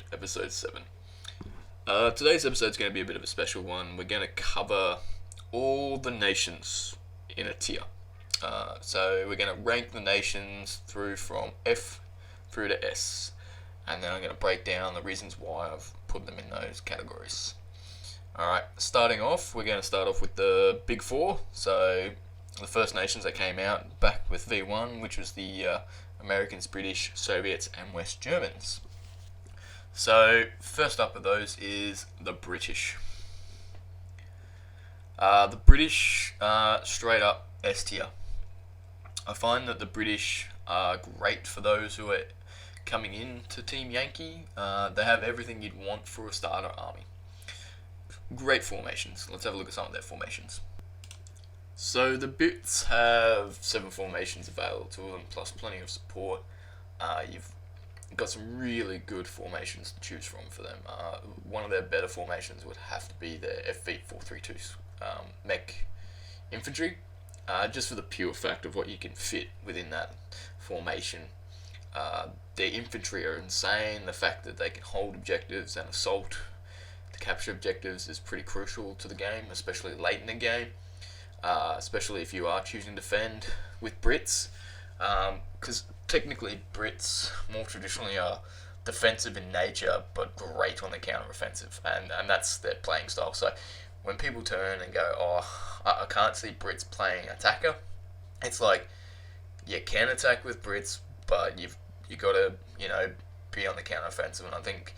and episode 7. Today's episode is going to be a bit of a special one. We're going to cover all the nations in a tier. So we're going to rank the nations through from F through to S, and then I'm going to break down the reasons why I've put them in those categories. Alright, starting off, we're going to start off with the Big Four. So the first nations that came out back with V1, which was the Americans, British, Soviets, and West Germans. So first up of those is the British. The British, straight up S tier. I find that the British are great for those who are coming in to Team Yankee. They have everything you'd want for a starter army. Great formations. Let's have a look at some of their formations. So the Brits have 7 formations available to them, plus plenty of support. You've got some really good formations to choose from for them. One of their better formations would have to be their FV432 mech infantry, just for the pure fact of what you can fit within that formation. Their infantry are insane. The fact that they can hold objectives and assault to capture objectives is pretty crucial to the game, especially late in the game. Especially if you are choosing to defend with Brits, because technically Brits more traditionally are defensive in nature, but great on the counter-offensive, and that's their playing style. So when people turn and go, oh, I can't see Brits playing attacker, it's like, you can attack with Brits, but you got to be on the counter-offensive, and I think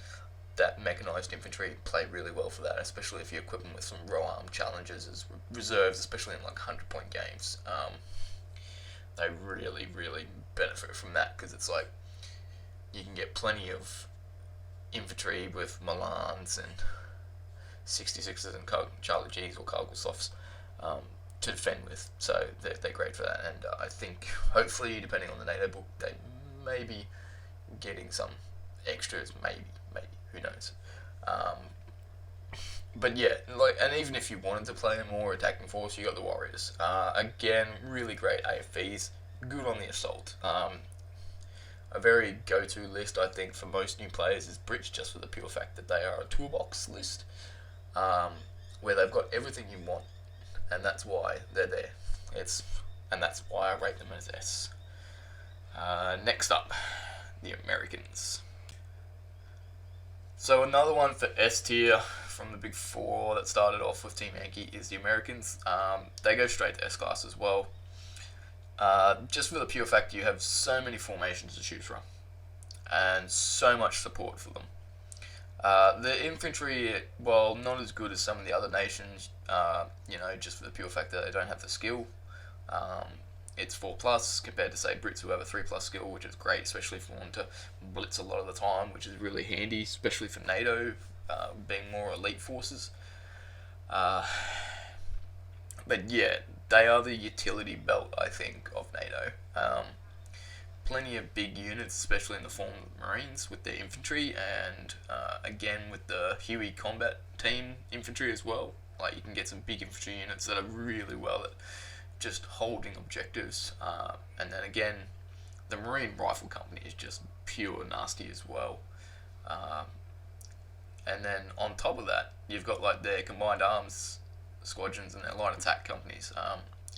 that mechanised infantry play really well for that, especially if you equip them with some row arm challenges as reserves, especially in like 100-point games. They really benefit from that, because it's like you can get plenty of infantry with Milans and 66s and Charlie G's or Cargill Softs to defend with, so they're great for that. And I think hopefully, depending on the NATO book, they may be getting some extras, maybe. Who knows? But yeah, and even if you wanted to play a more attacking force, you got the Warriors. Again, really great AFVs, good on the assault. A very go-to list, I think, for most new players is Brits, just for the pure fact that they are a toolbox list, where they've got everything you want, and that's why they're there. And that's why I rate them as S. Next up, the Americans. So another one for S tier from the Big Four that started off with Team Yankee is the Americans. They go straight to S class as well. Just for the pure fact you have so many formations to choose from, and so much support for them. The infantry, while not as good as some of the other nations, just for the pure fact that they don't have the skill. It's 4+ compared to, say, Brits who have a 3+ skill, which is great, especially if you want to blitz a lot of the time, which is really handy, especially for NATO, being more elite forces. But yeah, they are the utility belt, I think, of NATO. Plenty of big units, especially in the form of Marines, with their infantry, and again with the Huey combat team infantry as well. Like, you can get some big infantry units that are really well at just holding objectives, and then again, the Marine Rifle Company is just pure nasty as well. And then on top of that, you've got like their combined arms squadrons and their light attack companies.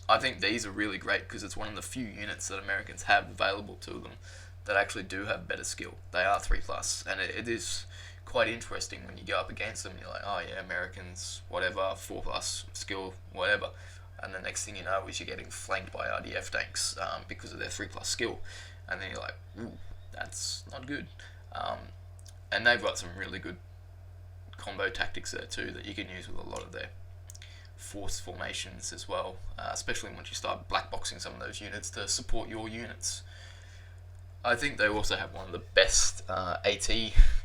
I think these are really great because it's one of the few units that Americans have available to them that actually do have better skill. They are 3+, and it is quite interesting when you go up against them and you're like, oh yeah, Americans, whatever, 4+ skill, whatever. And the next thing you know is you're getting flanked by RDF tanks because of their 3+ skill. And then you're like, ooh, that's not good. And they've got some really good combo tactics there too that you can use with a lot of their force formations as well, especially once you start blackboxing some of those units to support your units. I think they also have one of the best AT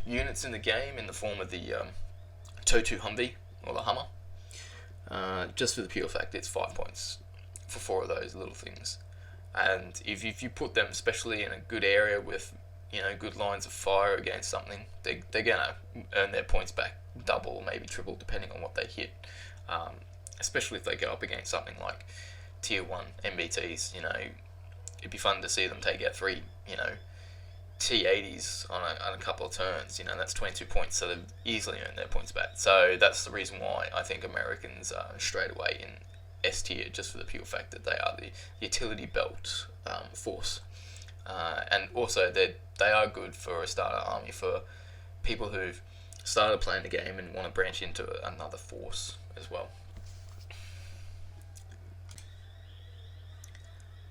units in the game in the form of the TOW2 Humvee, or the Hummer. Just for the pure fact it's 5 points for 4 of those little things, and if you put them especially in a good area with good lines of fire against something, they're gonna earn their points back double, maybe triple, depending on what they hit. Especially if they go up against something like tier 1 MBTs. It'd be fun to see them take out 3 T80s on a couple of turns. That's 22 points, so they've easily earned their points back. So that's the reason why I think Americans are straight away in S tier, just for the pure fact that they are the utility belt force. And also they are good for a starter army for people who've started playing the game and want to branch into another force as well.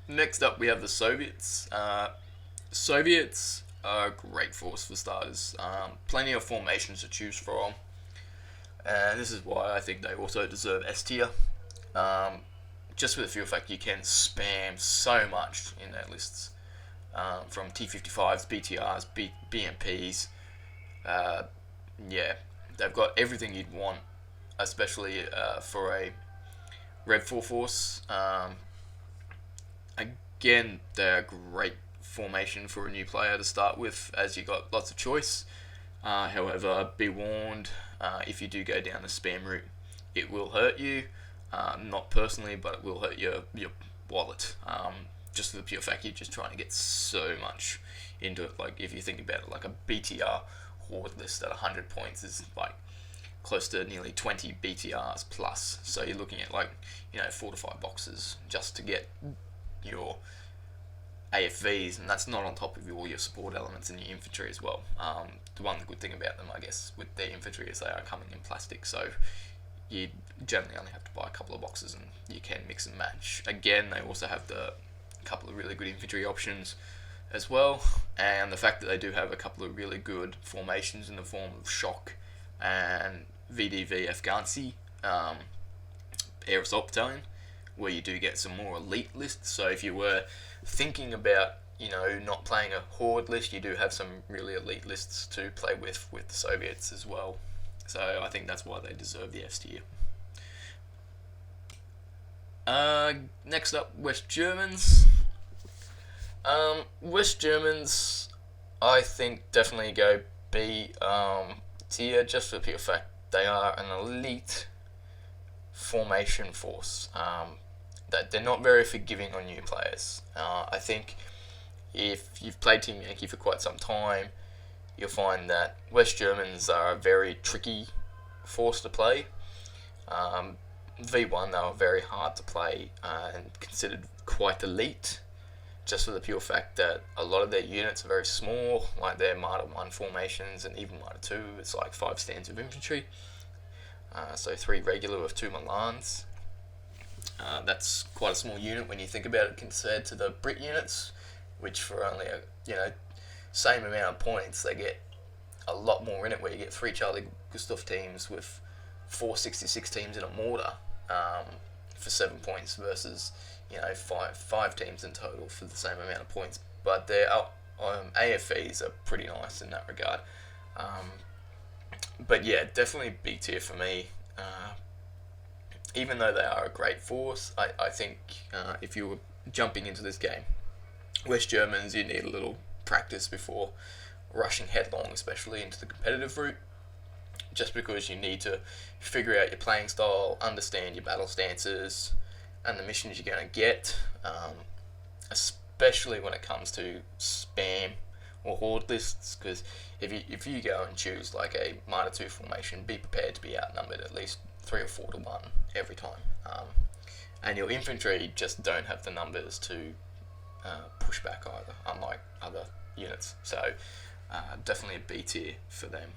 Next up, we have the Soviets. Soviets are a great force for starters. Plenty of formations to choose from, and this is why I think they also deserve S tier. Just for the pure fact you can spam so much in their lists, from T55s, BTRs, BMPs. Yeah, they've got everything you'd want, especially for a Red 4 force. Again, they're a great formation for a new player to start with, as you got lots of choice. However, be warned, if you do go down the spam route, it will hurt you. Not personally, but it will hurt your wallet. Just for the pure fact you're just trying to get so much into it. Like, if you think about it, like a BTR horde list at 100 points is like close to nearly 20 BTRs plus. So you're looking at 4 to 5 boxes just to get your AFVs, and that's not on top of all your support elements and your infantry as well. The one good thing about them, I guess, with their infantry is they are coming in plastic, so you generally only have to buy a couple of boxes and you can mix and match. Again, they also have the couple of really good infantry options as well, and the fact that they do have a couple of really good formations in the form of Shock and VDV Afghansi, Air Assault Battalion, where you do get some more elite lists. So if you were thinking about not playing a horde list, you do have some really elite lists to play with the Soviets as well. So I think that's why they deserve the S tier. Next up, West Germans. West Germans, I think definitely go B tier, just for the pure fact they are an elite formation force. That they're not very forgiving on new players. I think if you've played Team Yankee for quite some time, you'll find that West Germans are a very tricky force to play. V1, they were very hard to play and considered quite elite, just for the pure fact that a lot of their units are very small, like their Martyr 1 formations and even Martyr 2, it's like 5 stands of infantry. So 3 regular with 2 Milans. That's quite a small unit when you think about it compared to the Brit units, which for only same amount of points they get a lot more in it, where you get 3 Charlie Gustav teams with 4 66 teams in a mortar for 7 points versus five teams in total for the same amount of points. But their AFEs are pretty nice in that regard. But yeah, definitely B tier for me. Even though they are a great force, I think if you were jumping into this game, West Germans, you need a little practice before rushing headlong, especially into the competitive route, just because you need to figure out your playing style, understand your battle stances, and the missions you're going to get, especially when it comes to spam or horde lists, because if you go and choose like a Martyr 2 formation, be prepared to be outnumbered at least 3 or 4 to 1 every time. And your infantry just don't have the numbers to push back either, unlike other units. So definitely a B tier for them,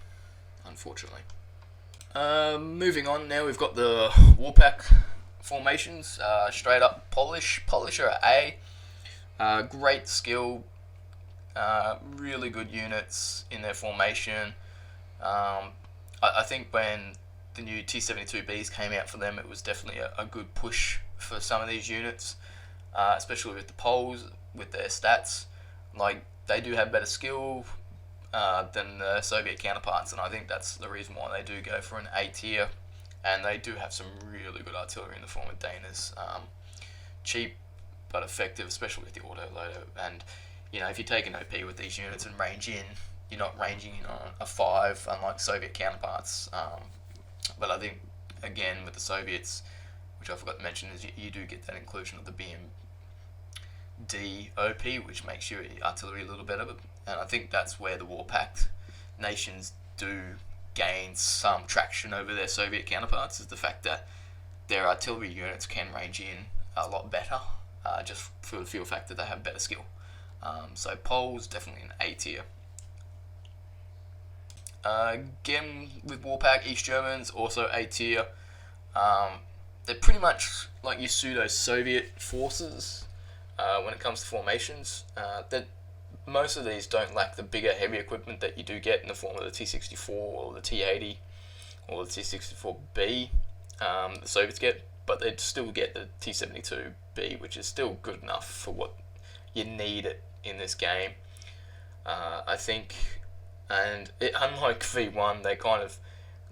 unfortunately. Moving on now, we've got the Warpack formations. Straight up Polish. Polish are A. Great skill. Really good units in their formation. I think when the new T-72Bs came out for them, it was definitely a good push for some of these units, especially with the Poles, with their stats. Like, they do have better skill than the Soviet counterparts, and I think that's the reason why they do go for an A tier. And they do have some really good artillery in the form of Danas. Cheap but effective, especially with the autoloader. And if you take an OP with these units and range in, you're not ranging in on a 5, unlike Soviet counterparts. But I think, again, with the Soviets, which I forgot to mention, is you do get that inclusion of the BMD OP, which makes your artillery a little better. But and I think that's where the war pact nations do gain some traction over their Soviet counterparts, is the fact that their artillery units can range in a lot better, just for the sheer fact that they have better skill. So Poles definitely an A tier. Again with Warpack, East Germans also A tier. They're pretty much like your pseudo-Soviet forces when it comes to formations. That most of these don't lack the bigger, heavy equipment that you do get in the form of the T-64 or the T-80 or the T-64B. The Soviets get, but they still get the T-72B, which is still good enough for what you need it in this game. I think, and unlike V1, they kind of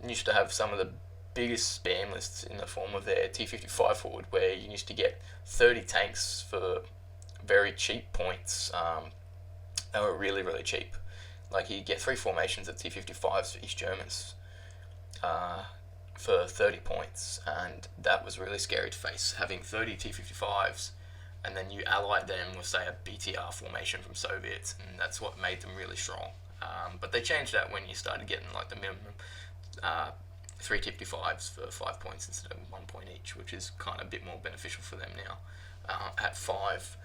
used to have some of the biggest spam lists in the form of their T-55 forward, where you used to get 30 tanks for very cheap points. They were really, really cheap. Like, you get 3 formations of T-55s for East Germans for 30 points, and that was really scary to face, having 30 T-55s, and then you allied them with, say, a BTR formation from Soviets, and that's what made them really strong. But they changed that when you started getting like the minimum 3 T-55s for 5 points instead of 1 point each, which is kind of a bit more beneficial for them now at 5.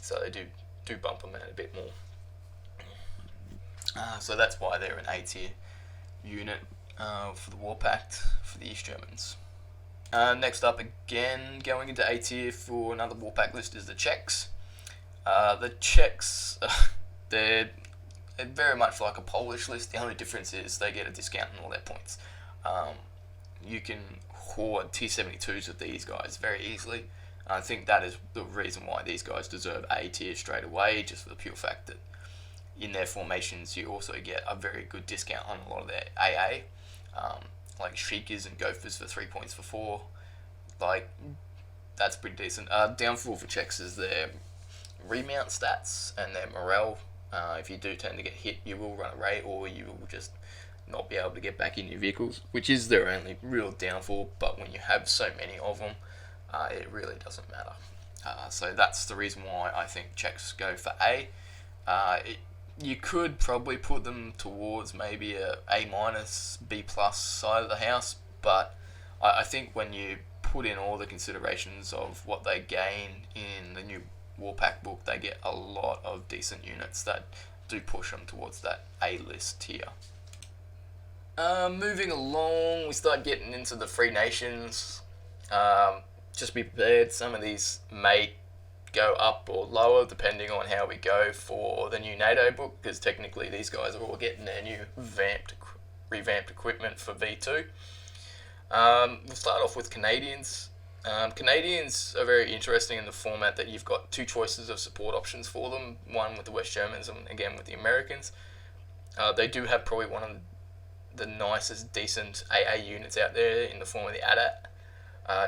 So they do bump them out a bit more. So that's why they're an A tier unit for the War Pact for the East Germans. Next up, again going into A tier for another War Pact list, is the Czechs. The Czechs, they're very much like a Polish list. The only difference is they get a discount on all their points. You can hoard T-72s with these guys very easily. I think that is the reason why these guys deserve A tier straight away, just for the pure fact that in their formations you also get a very good discount on a lot of their AA, like Sheikas and Gophers for 3 points for 4. Like, that's pretty decent. Downfall for Czechs is their remount stats and their morale. If you do tend to get hit, you will run away, or you will just not be able to get back in your vehicles, which is their only real downfall. But when you have so many of them, it really doesn't matter. So that's the reason why I think Czechs go for A. You could probably put them towards maybe a A-, B+ side of the house, but I think when you put in all the considerations of what they gain in the new Warpack book, they get a lot of decent units that do push them towards that A-list tier. Moving along, we start getting into the Free Nations. Just be prepared, some of these may go up or lower depending on how we go for the new NATO book, because technically these guys are all getting their new revamped equipment for V2. We'll start off with Canadians. Canadians are very interesting in the format that you've got 2 choices of support options for them, one with the West Germans and again with the Americans. They do have probably one of the nicest, decent AA units out there in the form of the AT-AT.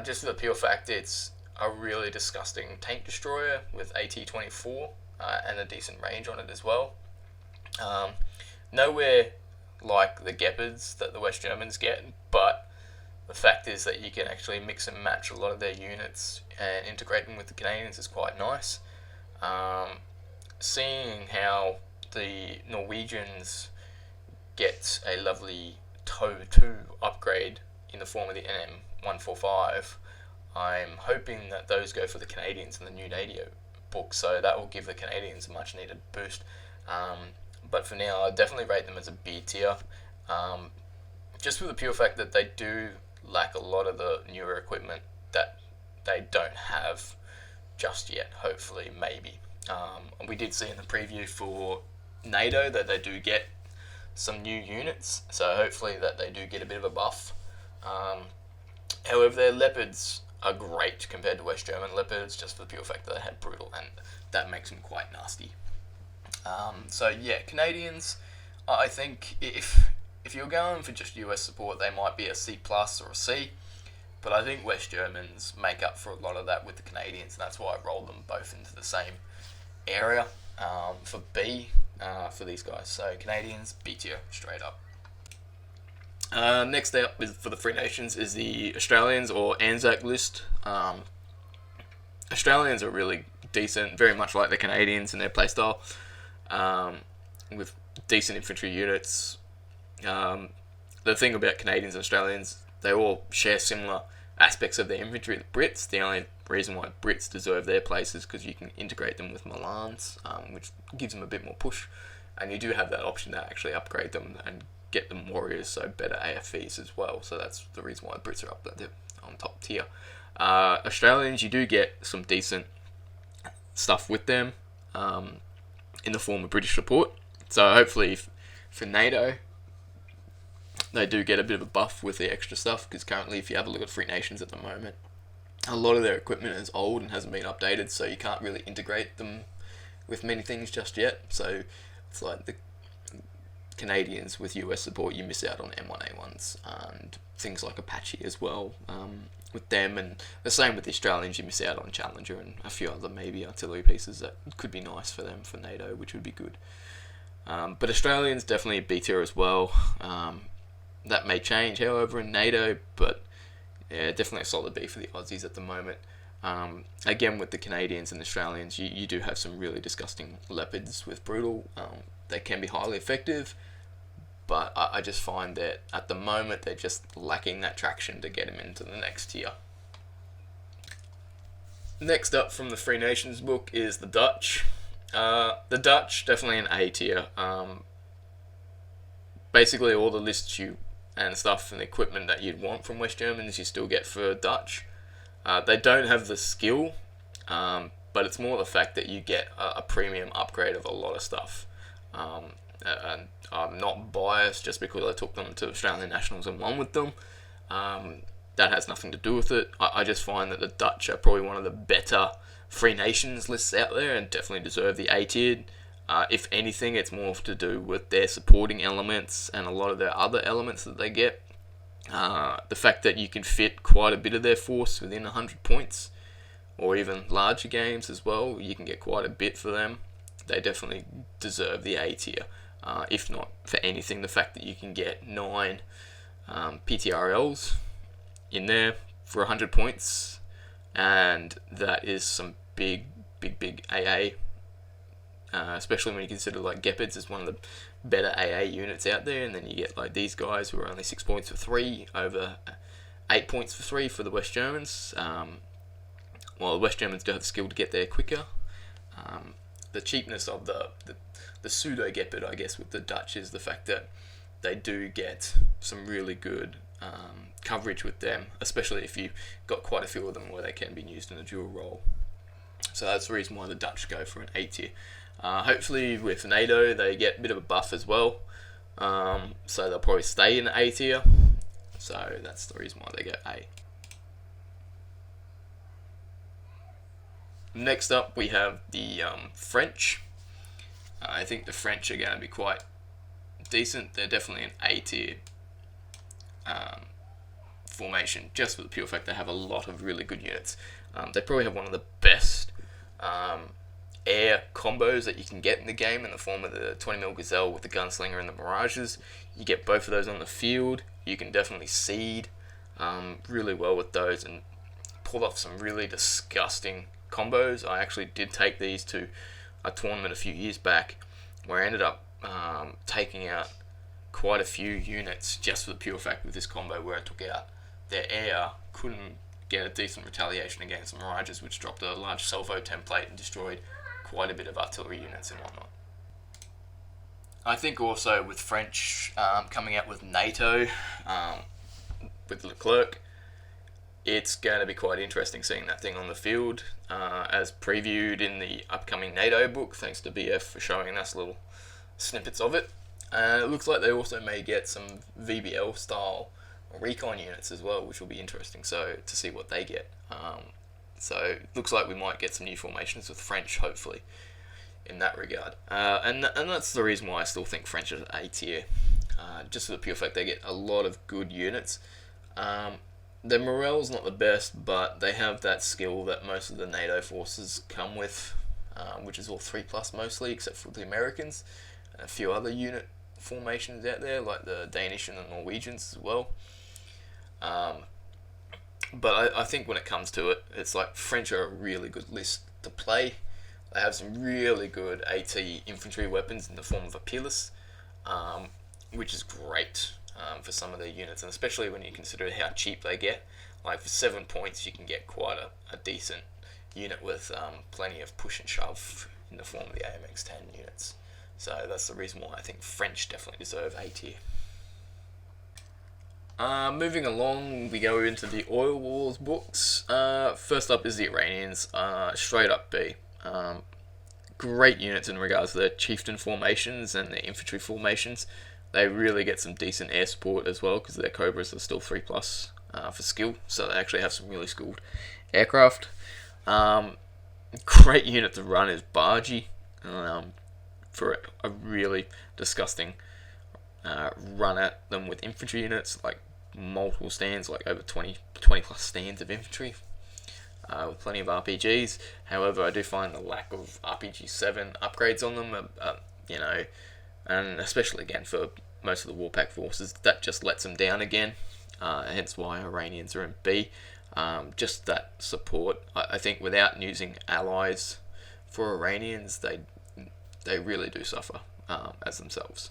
Just for the pure fact it's a really disgusting tank destroyer with AT-24 and a decent range on it as well. Nowhere like the Gepards that the West Germans get, but the fact is that you can actually mix and match a lot of their units and integrate them with the Canadians is quite nice. Seeing how the Norwegians get a lovely TOW 2 upgrade in the form of the NM145, I'm hoping that those go for the Canadians in the new NATO book, so that will give the Canadians a much needed boost. But for now, I definitely rate them as a B tier, just for the pure fact that they do lack a lot of the newer equipment that they don't have just yet, hopefully, maybe. We did see in the preview for NATO that they do get some new units, so hopefully that they do get a bit of a buff. However, their Leopards are great compared to West German Leopards, just for the pure fact that they had Brutal, and that makes them quite nasty. So yeah, Canadians, I think if you're going for just US support, they might be a C+ or a C, but I think West Germans make up for a lot of that with the Canadians, and that's why I rolled them both into the same area for B for these guys. So Canadians, B tier, straight up. Next up for the Free Nations is the Australians, or Anzac list. Australians are really decent, very much like the Canadians in their playstyle. um, with decent infantry units. Um, the thing about Canadians and Australians, they all share similar aspects of their infantry. The Brits, the only reason why Brits deserve their place is because you can integrate them with Milans, which gives them a bit more push, and you do have that option to actually upgrade them and get them warriors, so better AFVs as well. So that's the reason why the Brits are up there on top tier. Australians, you do get some decent stuff with them in the form of British support. So hopefully for NATO, they do get a bit of a buff with the extra stuff, because currently if you have a look at Free Nations at the moment, a lot of their equipment is old and hasn't been updated, so you can't really integrate them with many things just yet. So it's like the Canadians with US support, you miss out on M1A1s and things like Apache as well with them, and the same with the Australians, you miss out on Challenger and a few other maybe artillery pieces that could be nice for them for NATO, which would be good. But Australians definitely a B tier as well. That may change, however, in NATO, but yeah, definitely a solid B for the Aussies at the moment. Again, with the Canadians and Australians, you do have some really disgusting leopards with Brutal. They can be highly effective, but I just find that at the moment they're just lacking that traction to get them into the next tier. Next up from the Free Nations book is the Dutch. The Dutch, definitely an A tier. Basically all the lists you and stuff and equipment that you'd want from West Germans you still get for Dutch. They don't have the skill, but it's more the fact that you get a premium upgrade of a lot of stuff. And I'm not biased just because I took them to Australian Nationals and won with them. That has nothing to do with it. I just find that the Dutch are probably one of the better Free Nations lists out there and definitely deserve the A tier. If anything, it's more to do with their supporting elements and a lot of their other elements that they get. The fact that you can fit quite a bit of their force within 100 points, or even larger games as well, you can get quite a bit for them. They definitely deserve the A tier. If not for anything, the fact that you can get 9 PTRLs in there for 100 points, and that is some big AA. Especially when you consider like Gepards as one of the better AA units out there, and then you get like these guys who are only 6 points for 3 over 8 points for 3 for the West Germans. While the West Germans do have the skill to get there quicker. The cheapness of the pseudo Gepard, I guess, with the Dutch is the fact that they do get some really good coverage with them, especially if you've got quite a few of them where they can be used in a dual role. So that's the reason why the Dutch go for an A tier. Hopefully with NATO they get a bit of a buff as well, so they'll probably stay in A tier, so that's the reason why they get A. Next up we have the French. I think the French are going to be quite decent. They're definitely an A tier formation, just for the pure fact they have a lot of really good units. They probably have one of the best air combos that you can get in the game in the form of the 20mm Gazelle with the Gunslinger and the Mirages. You get both of those on the field. You can definitely seed really well with those and pull off some really disgusting combos. I actually did take these to a tournament a few years back where I ended up taking out quite a few units just for the pure fact with this combo, where I took out their air, couldn't get a decent retaliation against the Mirages, which dropped a large salvo template and destroyed quite a bit of artillery units and whatnot. I think also with French coming out with NATO, with Leclerc, it's going to be quite interesting seeing that thing on the field, as previewed in the upcoming NATO book, thanks to BF for showing us little snippets of it. It looks like they also may get some VBL style recon units as well, which will be interesting so to see what they get. So it looks like we might get some new formations with French, hopefully, in that regard. And that's the reason why I still think French is A tier, just for the pure fact they get a lot of good units. Their morale's not the best, but they have that skill that most of the NATO forces come with, which is all 3+ mostly, except for the Americans and a few other unit formations out there, like the Danish and the Norwegians as well. But I think when it comes to it, it's like French are a really good list to play. They have some really good AT infantry weapons in the form of a peerless, which is great for some of their units, and especially when you consider how cheap they get. Like for 7 points, you can get quite a decent unit with plenty of push and shove in the form of the AMX-10 units. So that's the reason why I think French definitely deserve A tier. Moving along, we go into the Oil Wars books. First up is the Iranians, straight up B. Great units in regards to their chieftain formations and their infantry formations. They really get some decent air support as well because their Cobras are still 3+ for skill, so they actually have some really skilled aircraft. Great unit to run is Bargy for a really disgusting run at them with infantry units, like multiple stands, like over 20 plus stands of infantry with plenty of RPGs. However, I do find the lack of RPG 7 upgrades on them, and especially again for most of the Warpack forces, that just lets them down again, hence why Iranians are in B. Just that support, I think without using allies for Iranians, they really do suffer as themselves.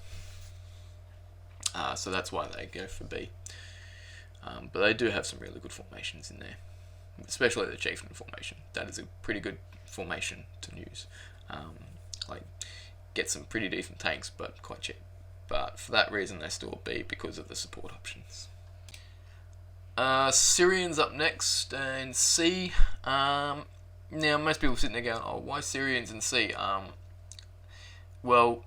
So that's why they go for B. But they do have some really good formations in there, especially the chieftain formation. That is a pretty good formation to use. Get some pretty decent tanks, but quite cheap. But for that reason, they're still a B because of the support options. Syrians up next in C. Now, most people sitting there going, "Oh, why Syrians in C?" Well,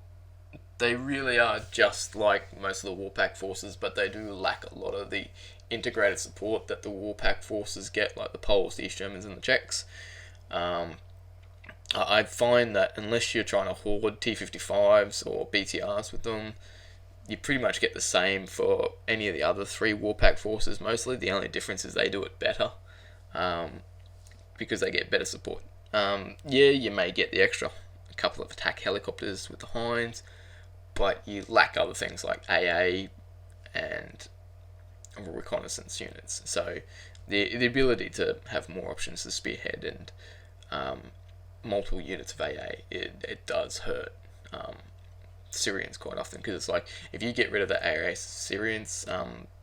they really are just like most of the Warpack forces, but they do lack a lot of the integrated support that the Warpack forces get, like the Poles, the East Germans, and the Czechs. I find that unless you're trying to hoard T-55s or BTRs with them, you pretty much get the same for any of the other 3 Warpack forces mostly. The only difference is they do it better because they get better support. You may get the extra couple of attack helicopters with the Hinds, but you lack other things like AA and reconnaissance units. So the ability to have more options to spearhead and multiple units of AA, it does hurt Syrians quite often, because it's like if you get rid of the AA Syrians,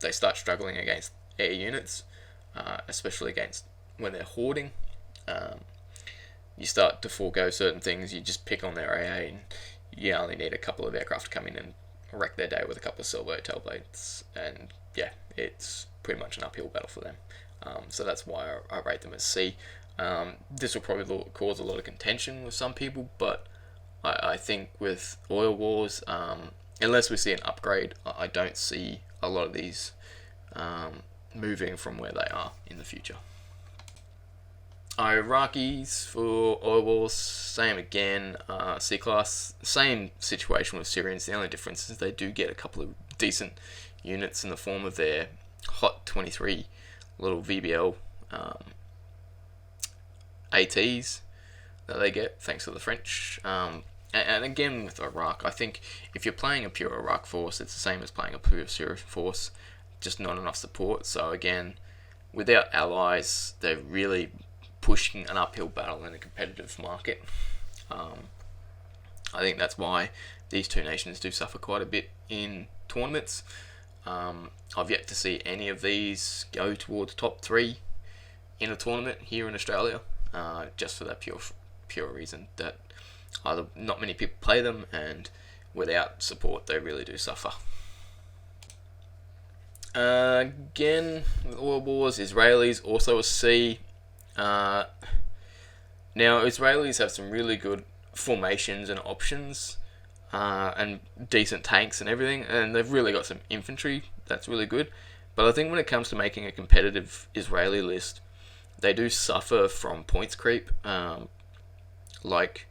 they start struggling against air units, especially against when they're hoarding. You start to forego certain things. You just pick on their AA, and you only need a couple of aircraft to come in and wreck their day with a couple of Silvo tailblades, and it's pretty much an uphill battle for them. So that's why I rate them as C. This will probably cause a lot of contention with some people, but I think with Oil Wars, unless we see an upgrade, I don't see a lot of these moving from where they are in the future. Iraqis for Oil Wars, same again, C-Class, same situation with Syrians. The only difference is they do get a couple of decent units in the form of their Hot 23 little VBL ATs that they get thanks to the French. And again with Iraq, I think if you're playing a pure Iraq force, it's the same as playing a pure Syria force, just not enough support. So again, without allies, they're really pushing an uphill battle in a competitive market. I think that's why these two nations do suffer quite a bit in tournaments. I've yet to see any of these go towards top 3 in a tournament here in Australia, just for that pure reason that either not many people play them, and without support they really do suffer. Again, with Oil Wars, Israelis also a C. Now, Israelis have some really good formations and options, and decent tanks and everything, and they've really got some infantry that's really good. But I think when it comes to making a competitive Israeli list, they do suffer from points creep. Like,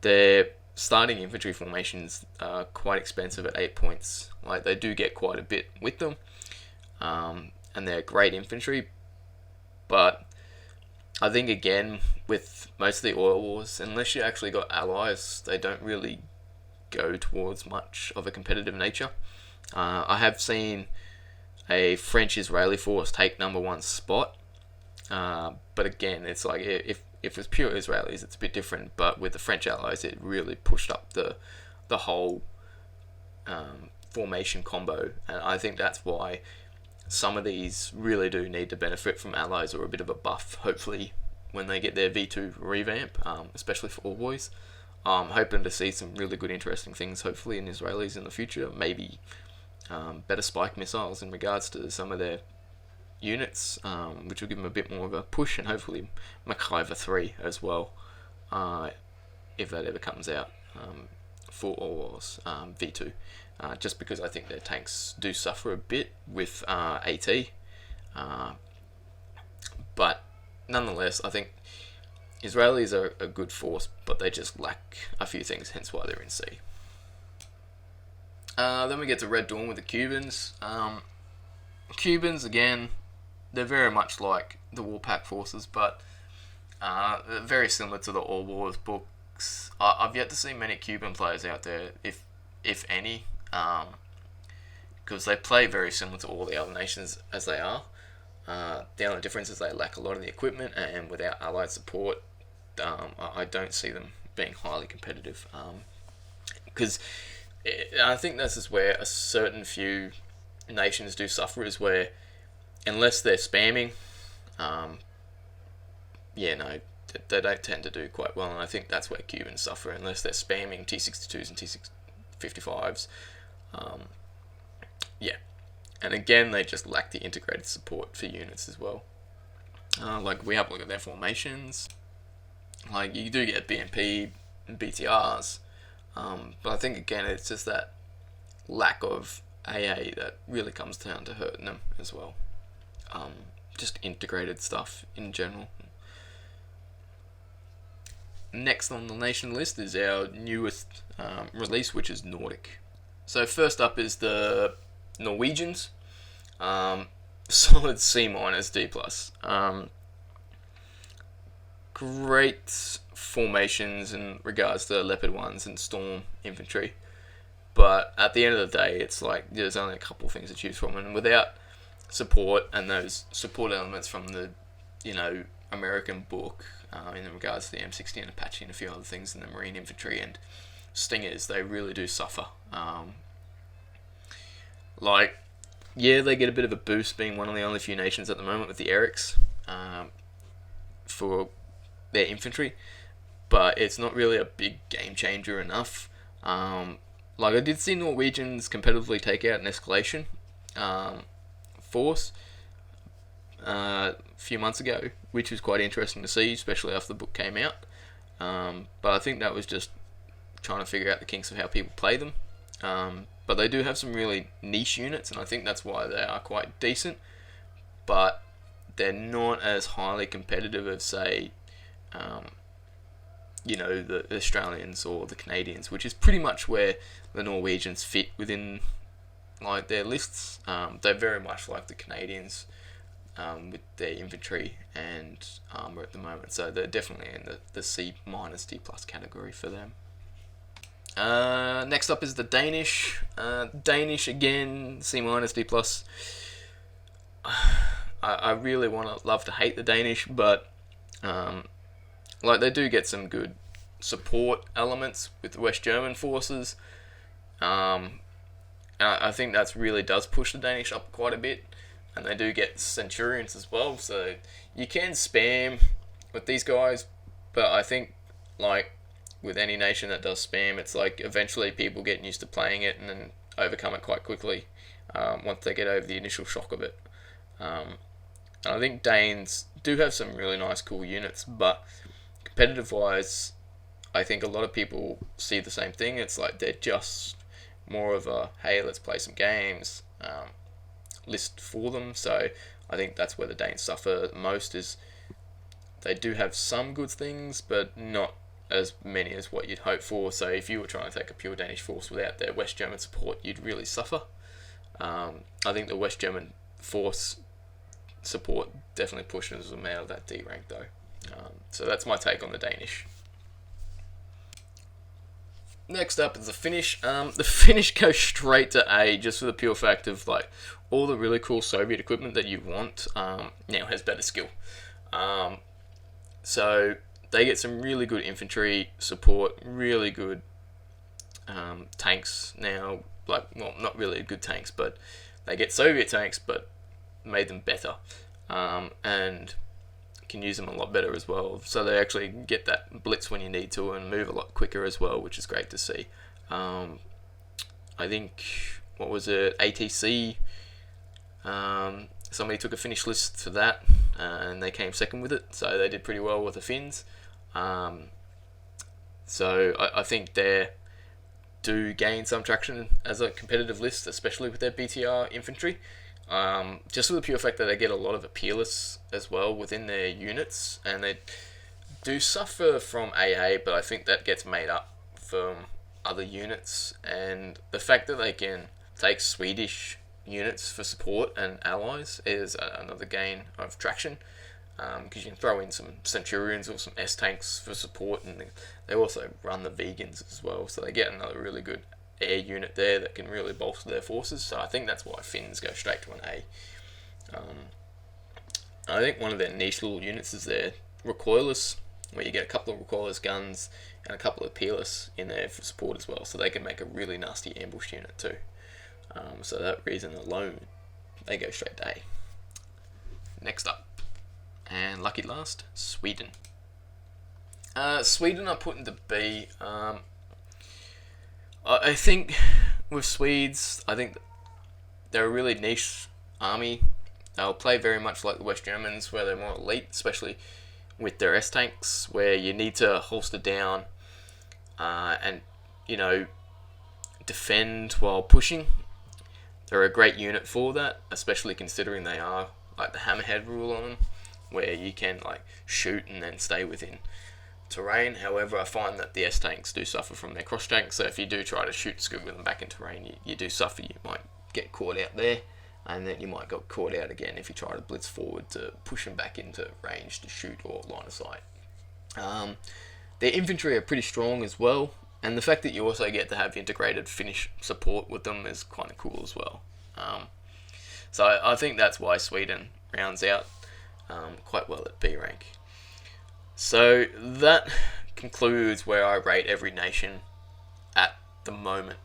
their starting infantry formations are quite expensive at 8 points. Like, they do get quite a bit with them, and they're great infantry. But I think again with most of the Oil Wars, unless you actually got allies, they don't really go towards much of a competitive nature. I have seen a French-Israeli force take number 1 spot, but again, it's like if if it was pure Israelis, it's a bit different. But with the French allies, it really pushed up the whole formation combo, and I think that's why some of these really do need to benefit from allies or a bit of a buff. Hopefully, when they get their V2 revamp, especially for all boys, hoping to see some really good, interesting things. Hopefully, in Israelis in the future, maybe better spike missiles in regards to some of their units, which will give them a bit more of a push, and hopefully MacGyver 3 as well, if that ever comes out for Orwell's V2. Just because I think their tanks do suffer a bit with AT, but nonetheless, I think Israelis are a good force, but they just lack a few things, hence why they're in C. Then we get to Red Dawn with the Cubans. Cubans, again, they're very much like the Warpack forces, but very similar to the All Wars books. I've yet to see many Cuban players out there, if any, because they play very similar to all the other nations as they are. The only difference is they lack a lot of the equipment, and without allied support, I don't see them being highly competitive. Because I think this is where a certain few nations do suffer, is where unless they're spamming, they don't tend to do quite well, and I think that's where Cubans suffer, unless they're spamming T62s and T55s. And again, they just lack the integrated support for units as well. Like, we have a look at their formations. Like, you do get BMP and BTRs, but I think, again, it's just that lack of AA that really comes down to hurting them as well. Just integrated stuff in general. Next on the nation list is our newest release, which is Nordic. So first up is the Norwegians. Solid C- D+. Great formations in regards to Leopard 1s and Storm infantry. But at the end of the day, it's like there's only a couple of things to choose from. And without support and those support elements from the, American book in regards to the M60 and Apache and a few other things in the Marine infantry and Stingers, they really do suffer. They get a bit of a boost being one of the only few nations at the moment with the Erics for their infantry, but it's not really a big game changer enough. I did see Norwegians competitively take out an escalation force a few months ago, which was quite interesting to see, especially after the book came out. But I think that was just trying to figure out the kinks of how people play them. But they do have some really niche units, and I think that's why they are quite decent. But they're not as highly competitive as, say, the Australians or the Canadians, which is pretty much where the Norwegians fit within their lists. They're very much like the Canadians with their infantry and armour at the moment, so they're definitely in the C- D+ category for them. Next up is the Danish. Danish again, C- D+. I really want to love to hate the Danish, but they do get some good support elements with the West German forces. And I think that really does push the Danish up quite a bit. And they do get Centurions as well, so you can spam with these guys, but I think with any nation that does spam, it's eventually people get used to playing it and then overcome it quite quickly once they get over the initial shock of it. And I think Danes do have some really nice, cool units, but competitive-wise, I think a lot of people see the same thing. It's they're just more of a, hey, let's play some games list for them. So I think that's where the Danes suffer most, is they do have some good things, but not as many as what you'd hope for. So if you were trying to take a pure Danish force without their West German support, you'd really suffer. I think the West German force support definitely pushes them out of that D rank though. So that's my take on the Danish. Next up is the Finnish. The Finnish go straight to A just for the pure fact of all the really cool Soviet equipment that you want now has better skill. So they get some really good infantry support, really good tanks now. Like, well, not really good tanks, but they get Soviet tanks, but made them better, and can use them a lot better as well. So they actually get that blitz when you need to and move a lot quicker as well, which is great to see. I think, what was it, ATC, somebody took a finish list for that, and they came second with it, so they did pretty well with the Finns. So I think they do gain some traction as a competitive list, especially with their BTR infantry. Just for the pure fact that they get a lot of appealists as well within their units, and they do suffer from AA, but I think that gets made up from other units, and the fact that they can take Swedish units for support and allies is another gain of traction, because you can throw in some Centurions or some S-tanks for support, and they also run the vegans as well, so they get another really good air unit there that can really bolster their forces. So I think that's why Finns go straight to an A. I think one of their niche little units is their recoilless, where you get a couple of recoilless guns and a couple of peerless in there for support as well, so they can make a really nasty ambush unit too. So that reason alone, they go straight to A. Next up, and lucky last, Sweden. Sweden I put into B. I think with Swedes, I think they're a really niche army. They'll play very much like the West Germans, where they're more elite, especially with their S-tanks, where you need to holster down and, defend while pushing. They're a great unit for that, especially considering they are like the hammerhead rule on them, where you can like shoot and then stay within terrain. However, I find that the S-tanks do suffer from their cross tanks, so if you do try to shoot scoot with them back in terrain, you do suffer. You might get caught out there, and then you might get caught out again if you try to blitz forward to push them back into range to shoot or line of sight. Their infantry are pretty strong as well, and the fact that you also get to have integrated Finnish support with them is kind of cool as well. So I think that's why Sweden rounds out quite well at B rank. So that concludes where I rate every nation at the moment.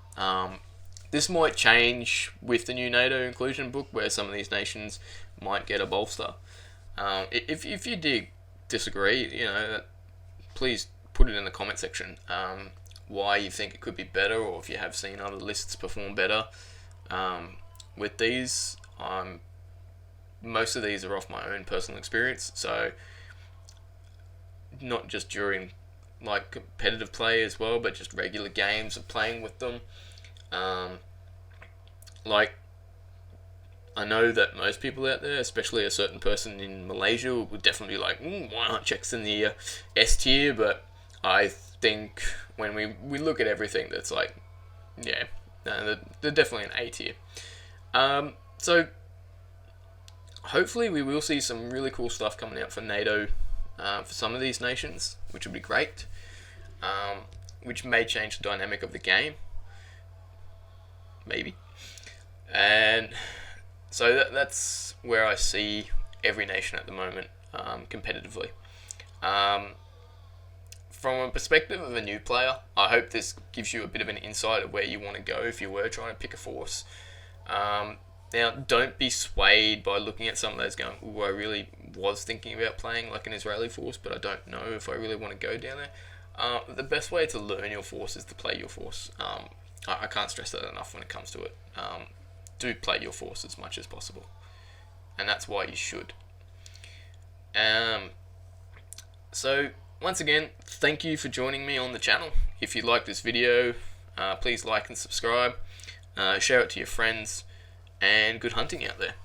This might change with the new NATO inclusion book, where some of these nations might get a bolster. If you disagree, please put it in the comment section. Why you think it could be better, or if you have seen other lists perform better with these. Most of these are off my own personal experience, so not just during like competitive play as well, but just regular games of playing with them. Like, I know that most people out there, especially a certain person in Malaysia, would definitely be like, why aren't Czechs in the S tier? But I think when we look at everything, that's like, yeah, they're definitely an A tier. So hopefully we will see some really cool stuff coming out for NATO for some of these nations, which would be great, which may change the dynamic of the game, maybe. And so that's where I see every nation at the moment competitively. From a perspective of a new player, I hope this gives you a bit of an insight of where you want to go if you were trying to pick a force. Now, don't be swayed by looking at some of those going, ooh, I really was thinking about playing like an Israeli force, but I don't know if I really want to go down there. The best way to learn your force is to play your force. I can't stress that enough when it comes to it. Do play your force as much as possible. And that's why you should. So, once again, thank you for joining me on the channel. If you like this video, please like and subscribe. Share it to your friends. And good hunting out there.